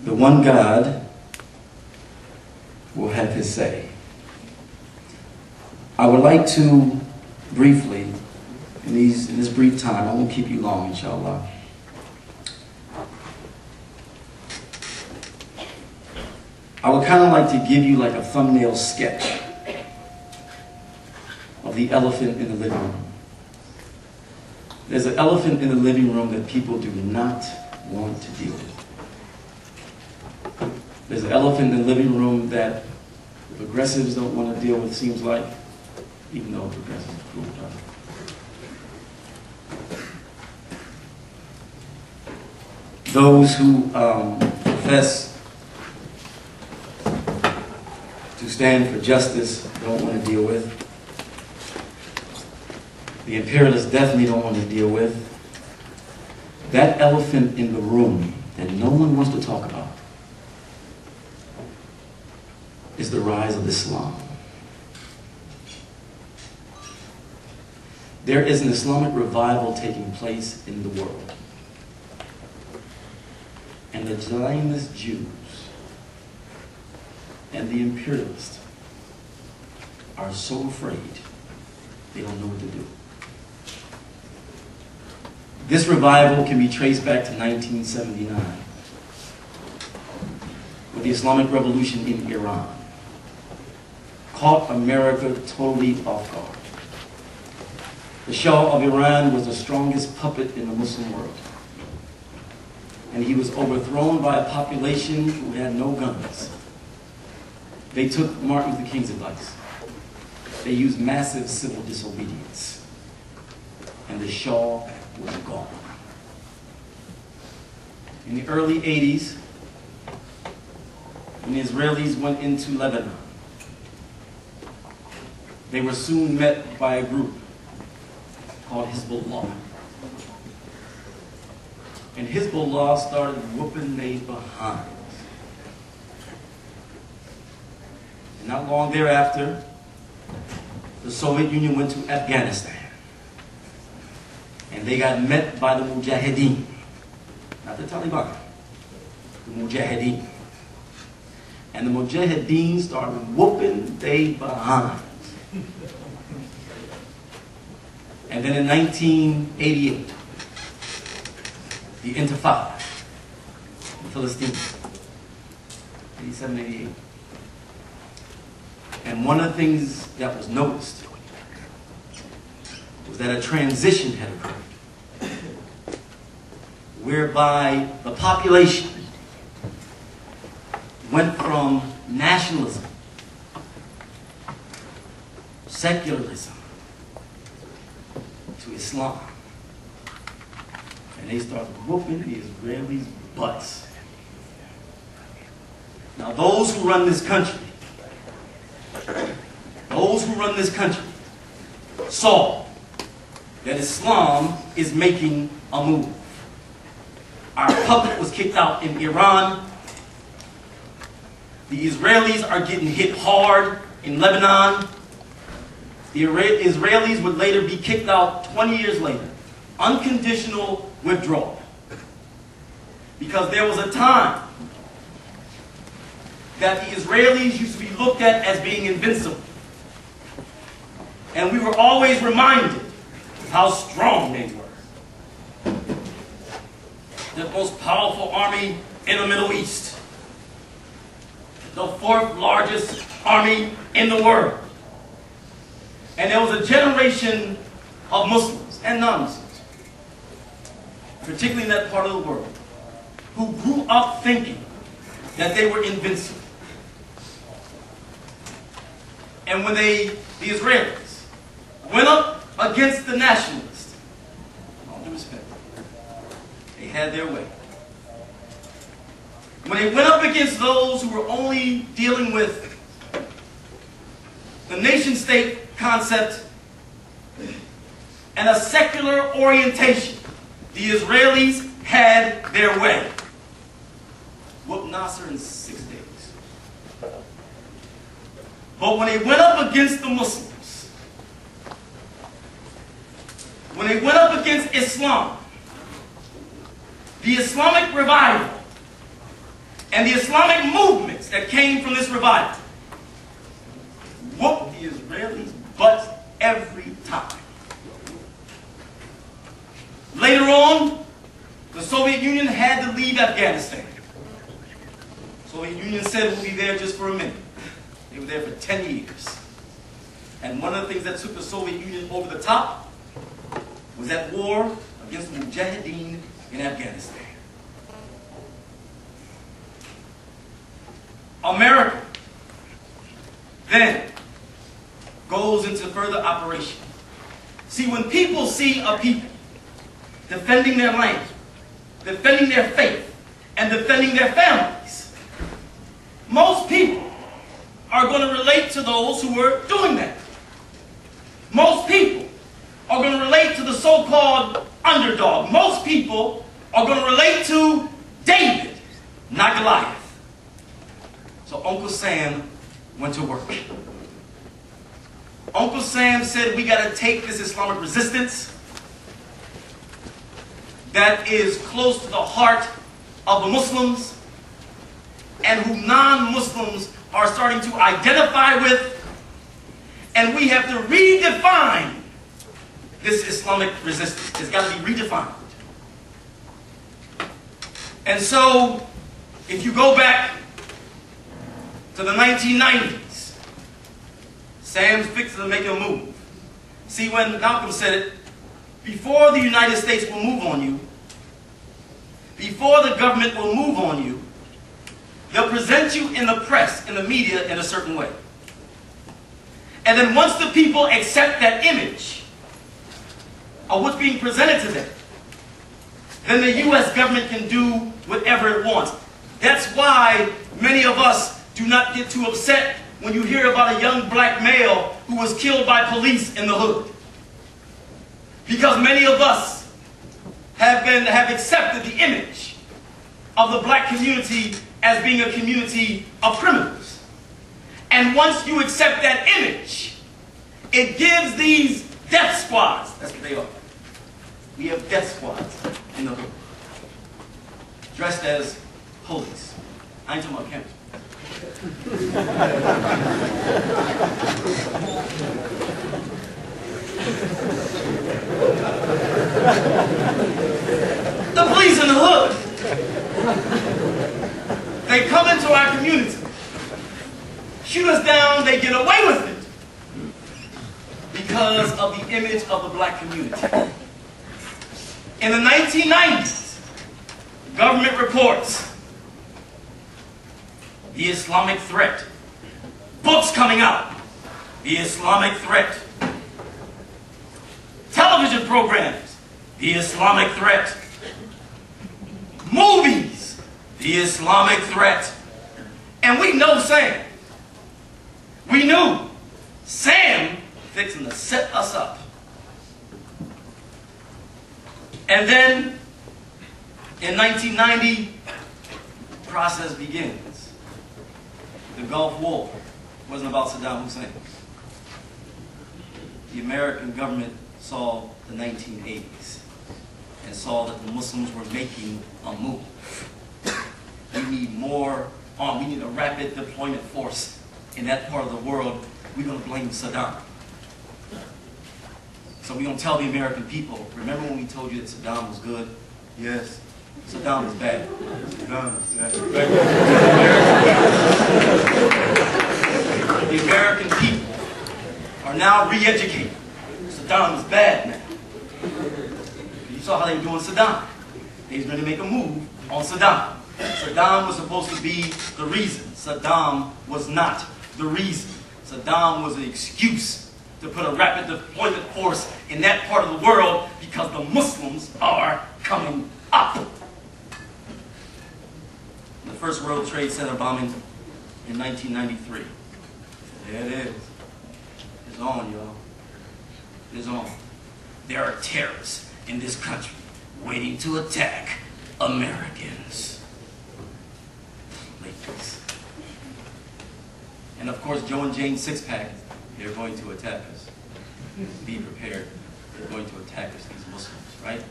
the one God will have his say. I would like to briefly, in this brief time, I won't keep you long, inshallah. I would kind of like to give you like a thumbnail sketch of the elephant in the living room. There's an elephant in the living room that people do not want to deal with. There's an elephant in the living room that the progressives don't want to deal with, seems like, even though progressives approve of it. Those who profess to stand for justice don't want to deal with. The imperialists definitely don't want to deal with. That elephant in the room that no one wants to talk about is the rise of Islam. There is an Islamic revival taking place in the world. And the Zionist Jews and the imperialists are so afraid they don't know what to do. This revival can be traced back to 1979 with the Islamic Revolution in Iran. Caught America totally off guard. The Shah of Iran was the strongest puppet in the Muslim world. And he was overthrown by a population who had no guns. They took Martin Luther King's advice. They used massive civil disobedience. And the Shah was gone. In the early 80s, when the Israelis went into Lebanon, they were soon met by a group called Hezbollah. And Hezbollah started whooping their behind. And not long thereafter, the Soviet Union went to Afghanistan. And they got met by the Mujahideen. Not the Taliban. The Mujahideen. And the Mujahideen started whooping their behind. And then in 1988, the Intifada in Palestine, 87, 88. And one of the things that was noticed was that a transition had occurred, whereby the population went from nationalism, secularism, to Islam. And they started whooping the Israelis' butts. Now those who run this country saw that Islam is making a move. Our public was kicked out in Iran. The Israelis are getting hit hard in Lebanon. The Israelis would later be kicked out 20 years later. Unconditional withdrawal. Because there was a time that the Israelis used to be looked at as being invincible. And we were always reminded of how strong they were. The most powerful army in the Middle East. The fourth largest army in the world. And there was a generation of Muslims and non-Muslims, particularly in that part of the world, who grew up thinking that they were invincible. And when the Israelis went up against the nationalists, with all due respect, they had their way. When they went up against those who were only dealing with the nation-state concept and a secular orientation, the Israelis had their way. Whooped Nasser in 6 days. But when they went up against the Muslims, when they went up against Islam, the Islamic revival and the Islamic movements that came from this revival whooped the Israelis' butts every time. Later on, the Soviet Union had to leave Afghanistan. The Soviet Union said we'll be there just for a minute. They were there for 10 years. And one of the things that took the Soviet Union over the top was that war against the Mujahideen in Afghanistan. America then goes into further operation. See, when people see a people defending their land, defending their faith, and defending their families, most people are going to relate to those who were doing that. Most people are going to relate to the so-called underdog. Most people are going to relate to David, not Goliath. So Uncle Sam went to work. Uncle Sam said, we got to take this Islamic resistance that is close to the heart of the Muslims and who non-Muslims are starting to identify with, and we have to redefine this Islamic resistance. It's got to be redefined. And so, if you go back to the 1990s, Sam's fixing to make a move. See, when Malcolm said it, before the United States will move on you, before the government will move on you, they'll present you in the press, in the media, in a certain way. And then once the people accept that image of what's being presented to them, then the U.S. government can do whatever it wants. That's why many of us do not get too upset when you hear about a young black male who was killed by police in the hood. Because many of us have accepted the image of the black community as being a community of criminals. And once you accept that image, it gives these death squads, that's what they are. We have death squads in the hood, dressed as police. I ain't talking about campus. The police in the hood. They come into our community, shoot us down, they get away with it because of the image of the black community. In the 1990s, government reports the Islamic threat. Books coming out, the Islamic threat. Television programs, the Islamic threat. Movies, the Islamic threat. And we know Sam. We knew Sam fixing to set us up. And then, in 1990, the process begins. The Gulf War wasn't about Saddam Hussein. The American government saw the 1980s and saw that the Muslims were making a move. We need more arm. We need a rapid deployment force in that part of the world. We're going to blame Saddam. So we're going to tell the American people, remember when we told you that Saddam was good? Yes. Saddam is bad. Saddam is bad. The American people are now re-educated. Saddam is bad now. You saw how they were doing Saddam. They was going to make a move on Saddam. Saddam was supposed to be the reason. Saddam was not the reason. Saddam was an excuse to put a rapid deployment force in that part of the world because the Muslims are coming up. The first World Trade Center bombing in 1993. There it is. It's on, y'all. It's on. There are terrorists in this country waiting to attack Americans. Ladies. And of course, Joe and Jane Sixpack, they're going to attack us. Be prepared. They're going to attack us, these Muslims, right?